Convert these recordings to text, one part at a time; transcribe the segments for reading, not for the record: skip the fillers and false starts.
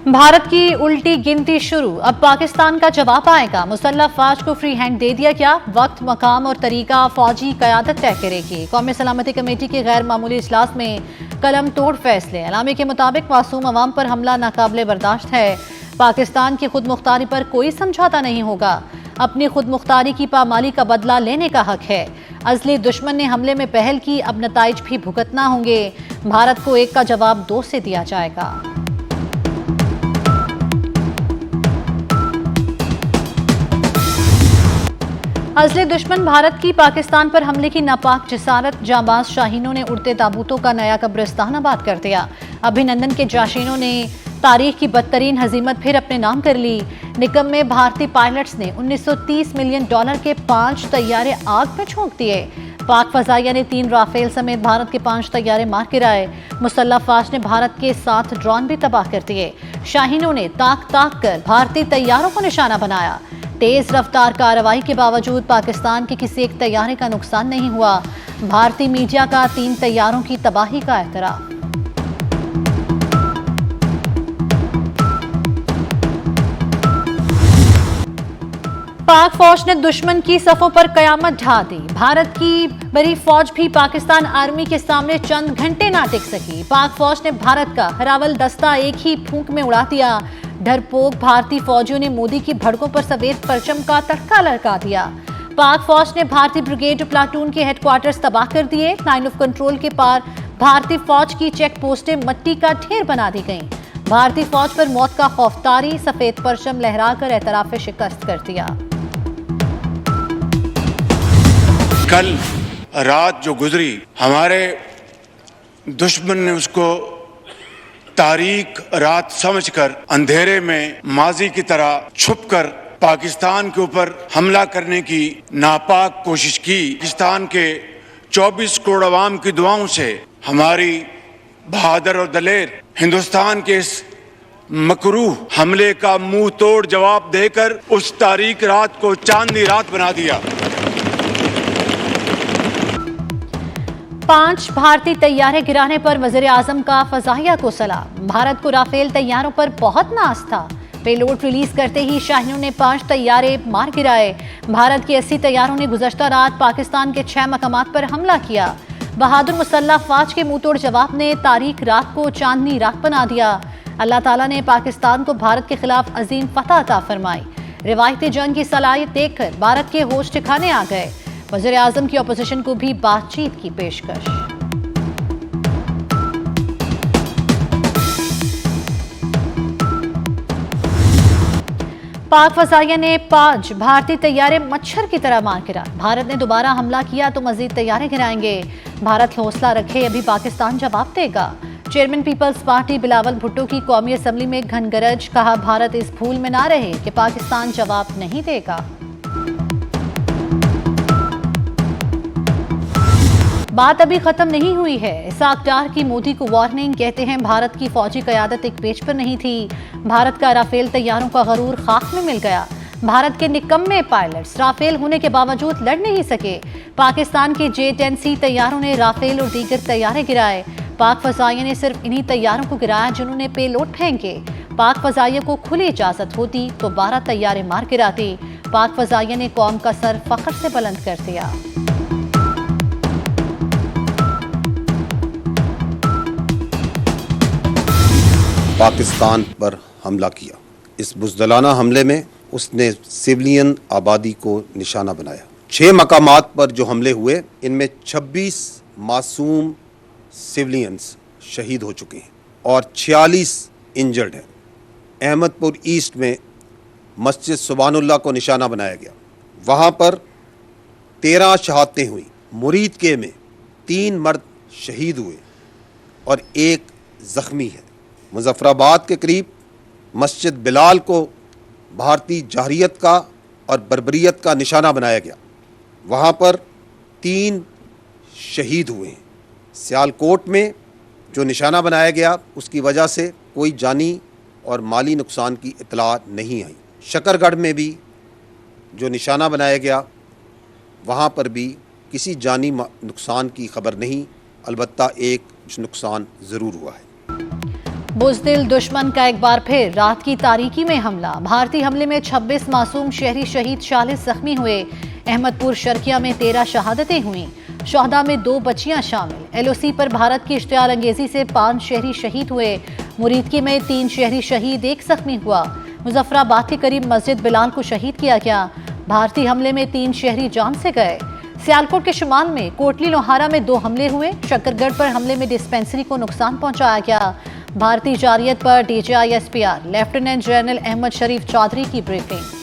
भारत की उल्टी गिनती शुरू। अब पाकिस्तान का जवाब आएगा। मुसल्लह फौज को फ्री हैंड दे दिया क्या? वक्त, मकाम और तरीका फौजी कयादत तय करेगी। कौमी सलामती कमेटी के गैर मामूली इजलास में कलम तोड़ फैसले। एलामी के मुताबिक मासूम अवाम पर हमला नाकाबिले बर्दाश्त है। पाकिस्तान की खुद मुख्तारी पर कोई समझौता नहीं होगा। अपनी खुद मुख्तारी की पामाली का बदला लेने का हक है। अजली दुश्मन ने हमले में पहल की, अब नताइज भी भुगतना होंगे। भारत को एक का जवाब दो से दिया जाएगा। असली दुश्मन भारत की पाकिस्तान पर हमले की नापाक जिसारत। जांबाज शाहीनों ने उड़ते ताबूतों का नया कब्रिस्तान आबाद कर दिया। अभिनंदन के जाशीनों ने तारीख की बदतरीन हजीमत फिर अपने नाम कर ली। निकम्मे भारतीय पायलट्स ने $1930 मिलियन के 5 तैयारे आग में झोंक दिए। पाक फजाइया ने 3 राफेल समेत भारत के 5 तैयारे मार गिराए। मुसल्लह फौज ने भारत के 7 ड्रोन भी तबाह कर दिए। शाहीनों ने ताक ताक कर भारतीय तैयारों को निशाना बनाया। तेज रफ्तार कार्रवाई के बावजूद पाकिस्तान के किसी एक तैयारे का नुकसान नहीं हुआ। भारतीय मीडिया का 3 तैयारों की तबाही का एतराफ। पाक फौज ने दुश्मन की सफों पर कयामत ढा दी। भारत की बड़ी फौज भी पाकिस्तान आर्मी के सामने चंद घंटे ना टिक सकी। पाक फौज ने भारत का हरावल दस्ता एक ही फूंक में उड़ा दिया। डरपोक भारतीय फौजियों ने मोदी की भड़कों पर सफेद परचम का तड़का लड़का दिया। पाक फौज ने भारतीय ब्रिगेड प्लाटून के हेडक्वार्टर्स तबाह कर दिए। लाइन ऑफ कंट्रोल के पार भारतीय फौज की चेक पोस्टें मट्टी का ढेर बना दी गईं। भारतीय फौज पर मौत का खौफतारी, सफेद परचम लहराकर एतराफ शिकस्त कर दिया। कल रात जो गुजरी, हमारे दुश्मन ने उसको तारीक रात समझकर अंधेरे में माजी की तरह छुपकर पाकिस्तान के ऊपर हमला करने की नापाक कोशिश की। पाकिस्तान के 24 करोड़ अवाम की दुआओं से हमारी बहादुर और दलेर हिंदुस्तान के इस मकरूह हमले का मुंह तोड़ जवाब देकर उस तारीक रात को चांदनी रात बना दिया। 5 भारतीय तैयारे गिराने पर वज़ीर आज़म का फज़ाहिया को सलाम। भारत को राफेल तैयारों पर बहुत नाज था। पेलोड रिलीज करते ही शाहीनों ने 5 तैयारे मार गिराए। भारत के 80 तैयारों ने गुज़श्ता रात पाकिस्तान के 6 मकामात पर हमला किया। बहादुर मुसल्लह फौज के मुंहतोड़ जवाब ने तारीख रात को चांदनी रात बना दिया। अल्लाह ताला ने पाकिस्तान को भारत के खिलाफ अजीम फतह अता फरमाई। रिवायती जंग की सलाहियत देखकर भारत के होश ठिकाने आ गए। वज़ीर आज़म की अपोजिशन को भी बातचीत की पेशकश। पाक फज़ाइया ने 5 भारतीय तैयारे मच्छर की तरह मार गिरा। भारत ने दोबारा हमला किया तो मजीद तैयारे गिराएंगे। भारत हौसला रखे, अभी पाकिस्तान जवाब देगा। चेयरमैन पीपल्स पार्टी बिलावल भुट्टो की कौमी असम्बली में घनगरज, कहा भारत इस भूल में ना रहे कि पाकिस्तान जवाब नहीं देगा। बात अभी खत्म नहीं हुई है। इसाक डार की मोदी को वार्निंग, कहते हैं भारत की फौजी कयादत एक पेज पर नहीं थी। भारत का राफेल तैयारों का गरूर खाक में मिल गया। भारत के निकम्मे पायलट्स राफेल होने के बावजूद लड़ नहीं सके। पाकिस्तान के J-10C तैयारों ने राफेल और दीगर तैयारे गिराए। पाक फजाइया ने सिर्फ इन्हीं तैयारों को गिराया जिन्होंने पेलोड फेंके। पाक फजाइया को खुली इजाजत होती तो 12 तैयारे मार गिराती। पाक फजाइया ने कौम का सर फख्र से बुलंद कर दिया। पाकिस्तान पर हमला किया। इस बुज़दिलाना हमले में उसने सिविलियन आबादी को निशाना बनाया। 6 मकामात पर जो हमले हुए, इनमें 26 मासूम सिविलियंस शहीद हो चुके हैं और 46 इंजर्ड हैं। अहमदपुर ईस्ट में मस्जिद सुबानुल्लाह को निशाना बनाया गया। वहाँ पर 13 शहादतें हुई। मुरीदके में 3 मर्द शहीद हुए और 1 ज़ख्मी है। मुजफ्फराबाद के करीब मस्जिद बिलाल को भारतीय जहरियत का और बर्बरियत का निशाना बनाया गया। वहाँ पर 3 शहीद हुए हैं। सियालकोट में जो निशाना बनाया गया, उसकी वजह से कोई जानी और माली नुकसान की इतला नहीं आई। शकरगढ़ में भी जो निशाना बनाया गया, वहाँ पर भी किसी जानी नुकसान की खबर नहीं, अलबत्ता एक नुकसान ज़रूर हुआ है। बुज़दिल दुश्मन का एक बार फिर रात की तारीकी में हमला। भारतीय हमले में 26 मासूम शहरी शहीद, 40 जख्मी हुए। अहमदपुर शर्किया में 13 शहादतें हुई। शहदा में 2 बच्चियां शामिल। LOC पर भारत की इश्तियाल अंगेजी से 5 शहरी शहीद हुए। मुरीदकी में 3 शहरी शहीद, 1 जख्मी हुआ। मुजफ्फराबाद के करीब मस्जिद बिलाल को शहीद किया गया। भारतीय हमले में 3 शहरी जान से गए। सियालकोट के शुमाल में कोटली लोहारा में 2 हमले हुए। शक्करगढ़ पर हमले में डिस्पेंसरी को नुकसान पहुंचाया गया। भारतीय जारियत पर DGI SPR lieutenant general Ahmed Sharif Chaudhry की briefing.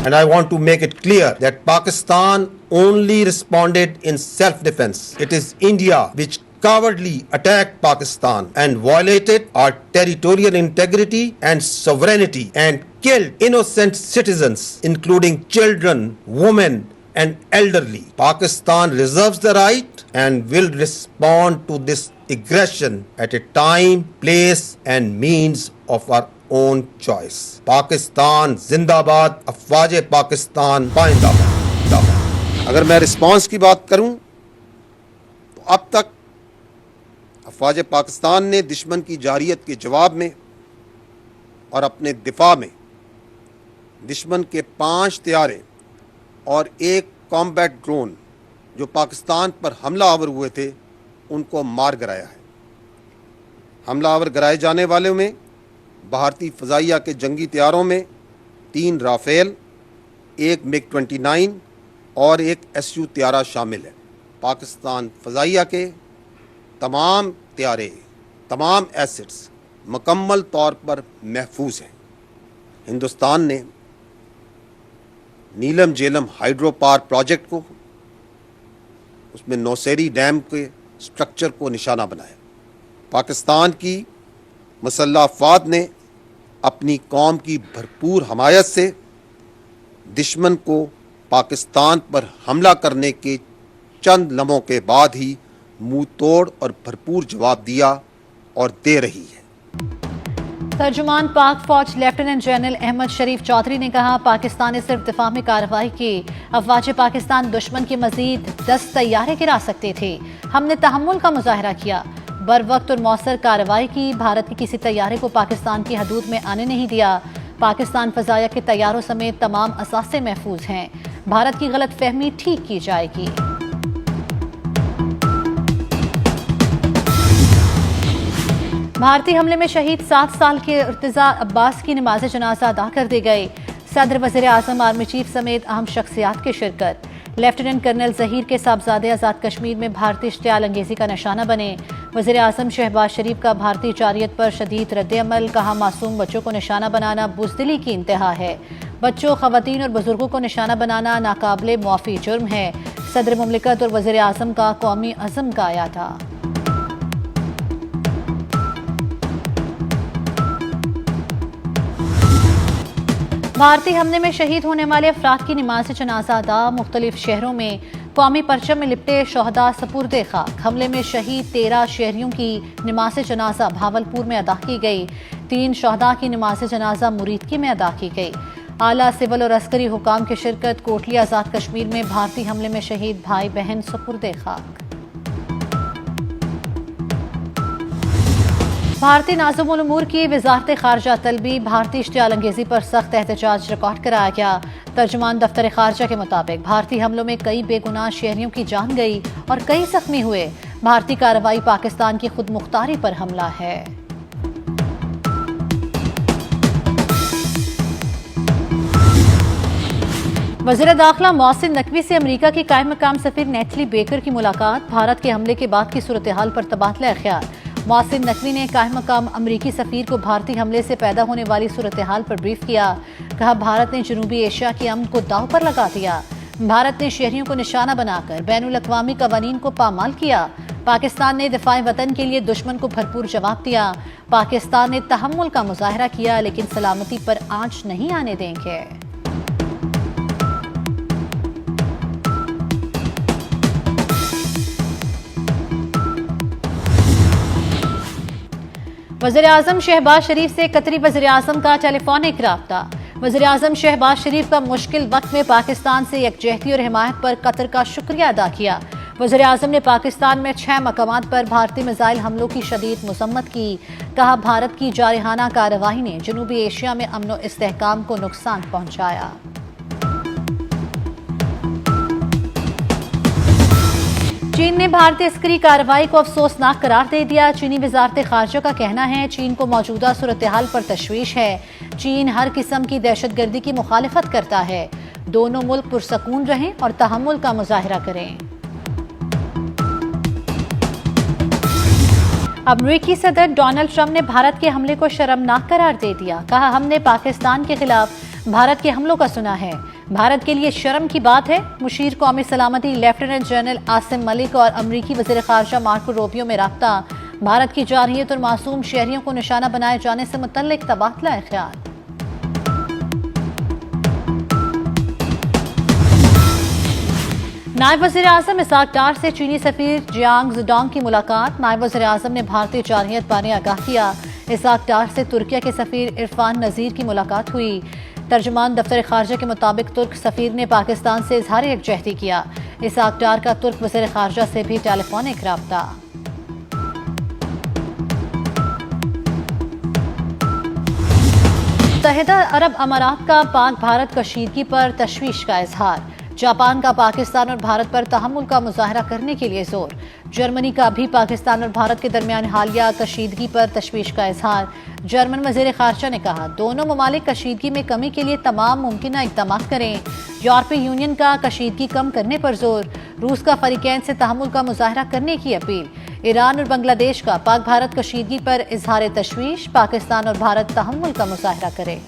And I want to make it clear that Pakistan only responded in self-defense. It is India which cowardly attacked Pakistan and violated our territorial integrity and sovereignty and killed innocent citizens, including children, women and elderly. Pakistan reserves the right and will respond to this aggression at a time, place and means of our own choice. Pakistan जिंदाबाद, अफवाज पाकिस्तान पाइंदाबाद। अगर मैं response की बात करूं तो अब तक अफवाज पाकिस्तान ने दुश्मन की जारियत के जवाब में और अपने दिफा में दुश्मन के 5 तैयारे और 1 कॉम्बैट ड्रोन जो पाकिस्तान पर हमलावर हुए थे उनको मार गिराया है। हमलावर गिराए जाने वालों में भारतीय फ़ज़ाइया के जंगी तैयारों में 3 राफेल, 1 MiG-29 और 1 SU तैयारा शामिल है। पाकिस्तान फ़ज़ाइया के तमाम तैयारे, तमाम एसेट्स मुकम्मल तौर पर महफूज हैं। हिंदुस्तान ने नीलम झेलम हाइड्रो पावर प्रोजेक्ट को, उसमें नौसेरी डैम के स्ट्रक्चर को निशाना बनाया। पाकिस्तान की मुसल्लह अफ़वाद ने अपनी कौम की भरपूर हमायत से दुश्मन को पाकिस्तान पर हमला करने के चंद लम्हों के बाद ही मुंह तोड़ और भरपूर जवाब दिया और दे रही है। तर्जुमान पाक फौज लेफ्टिनेंट जनरल अहमद शरीफ चौधरी ने कहा, पाकिस्तान ने सिर्फ दिफा में कार्रवाई की। अफवाज पाकिस्तान दुश्मन के मजीद 10 तैयारे गिरा सकते थे। हमने तहम्मुल का मुजाहरा किया, बर वक्त और मौसर कार्रवाई की। भारत के किसी तैयारे को पाकिस्तान की हदूद में आने नहीं दिया। पाकिस्तान फ़ज़ाइया के तैयारों समेत तमाम असासे महफूज हैं। भारत की गलत फहमी ठीक की जाएगी। भारतीय हमले में शहीद 7 साल के इर्तिजा अब्बास की नमाज जनाजा अदा कर दी गई। सदर वज़ीर आज़म, आर्मी चीफ समेत अहम शख्सियात की शिरकत। लेफ्टिनेंट कर्नल ज़हीर के साहबजादे आज़ाद कश्मीर में भारतीय इश्तियाल अंगेजी का निशाना बने। वज़ीर आज़म शहबाज शरीफ का भारतीय जारियत पर शदीद रद्द-ए-अमल। कहा, मासूम बच्चों को निशाना बनाना बुज़दिली की इंतहा है। बच्चों, ख़वातीन और बुजुर्गों को निशाना बनाना नाकाबिले मुआफ़ी जुर्म है। सदर मुमलिकत और वज़ीर आज़म का कौमी अज़म का आया था। भारतीय हमले में शहीद होने वाले अफराद की नमाज जनाजा अदा। मुख्तलिफ शहरों में कौमी परचम में लिपटे शहदा सपुर्दे खाक। हमले में शहीद 13 शहरियों की नमाज जनाजा भावलपुर में अदा की गई। 3 शहदा की नमाज जनाजा मुरीदकी में अदा की गई। आला सिविल और अस्करी हुकाम की शिरकत। कोटली आज़ाद कश्मीर में भारतीय हमले में शहीद भाई बहन सपुर्दे खाक। भारतीय नाज़िमुल उमूर की वज़ारत ख़ारजा तलबी। भारतीय इश्तियाल अंगेजी पर सख्त एहतजाज रिकॉर्ड कराया गया। तर्जुमान दफ्तर ख़ारजा के मुताबिक भारतीय हमलों में कई बेगुनाह शहरियों की जान गई और कई जख्मी हुए। भारतीय कार्रवाई पाकिस्तान की खुद मुख्तारी पर हमला है। वज़ीर दाखिला मोहसिन नकवी से अमरीका की कायम मकाम सफीर नेथली बेकर की मुलाकात। भारत के हमले के बाद की सूरत हाल पर तबादला ख्याल। मोहसिन नकवी ने कायम मकाम अमरीकी सफीर को भारतीय हमले से पैदा होने वाली सूरत हाल पर ब्रीफ किया। कहा, भारत ने जनूबी एशिया के अमन को दांव पर लगा दिया। भारत ने शहरियों को निशाना बनाकर बैनुल अक़वामी कवानीन को पामाल किया। पाकिस्तान ने दिफाए वतन के लिए दुश्मन को भरपूर जवाब दिया। पाकिस्तान ने तहम्मुल का मुजाहरा किया, लेकिन सलामती पर आंच नहीं आने देंगे। वज़ीर आज़म शहबाज शरीफ से कतरी वज़ीर आज़म का टेलीफोनिक राब्ता। वज़ीर-ए-आज़म शहबाज शरीफ का मुश्किल वक्त में पाकिस्तान से यकजहती और हिमायत पर कतर का शुक्रिया अदा किया। वज़ीर-ए-आज़म ने पाकिस्तान में 6 मकामात पर भारतीय मिसाइल हमलों की शदीद मज़म्मत की। कहा, भारत की जारहाना कार्रवाई ने जनूबी एशिया में अमन व इस्तेहकाम को नुकसान पहुंचाया। चीन ने भारतीय अस्करी कार्रवाई को अफसोसनाक करार दे दिया। चीनी वजारत खारजा का कहना है, चीन को मौजूदा सूरत हाल पर तशवीश है। चीन हर किस्म की दहशतगर्दी की मुखालिफत करता है। दोनों मुल्क पुरसकून रहें और तहम्मुल का मुजाहिरा करें। अमरीकी सदर डोनाल्ड ट्रंप ने भारत के हमले को शर्मनाक करार दे दिया। कहा, हमने पाकिस्तान के खिलाफ भारत के हमलों का सुना है। भारत के लिए शर्म की बात है। मुशीर कौमी सलामती लेफ्टिनेंट जनरल आसिम मलिक और अमरीकी वज़ीर ख़ारजा मार्को रूबियो में राब्ता। भारत की जारहियत और मासूम शहरियों को निशाना बनाए जाने से मुतल्लिक तबादला ख्याल। नायब वज़ीर-ए-आज़म इसाक डार से चीनी सफीर जियांग ज़ुडोंग की मुलाकात। नायब वज़ीर-ए-आज़म ने भारतीय जारहियत बारे आगाह किया। इसाक डार से तुर्किया के सफीर इरफान नज़ीर की मुलाकात हुई। तर्जुमान दफ्तर खारजा के मुताबिक तुर्क सफीर ने पाकिस्तान से इजहार यकजहती किया। इसाक डार का तुर्क वज़ीर खारजा से भी टेलीफोनिक राब्ता। मुत्तहिदा अरब अमारात का पाक भारत कशीदगी पर तशवीश का इजहार। जापान का पाकिस्तान और भारत पर तहम्मुल का मुजाहरा करने के लिए जोर। जर्मनी का भी पाकिस्तान और भारत के दरमियान हालिया कशीदगी पर तशवीश का इजहार। जर्मन वज़ीर खारजा ने कहा, दोनों ममालिक कशीदगी में कमी के लिए तमाम मुमकिन इक़दाम करें। यूरोपीय यूनियन का कशीदगी कम करने पर जोर। रूस का फरीकैन से तहम्मुल का मुजाहरा करने की अपील। ईरान और बांग्लादेश का पाक भारत कशीदगी पर इजहार तशवीश। पाकिस्तान और भारत तहम्मुल का मुजाहरा करें।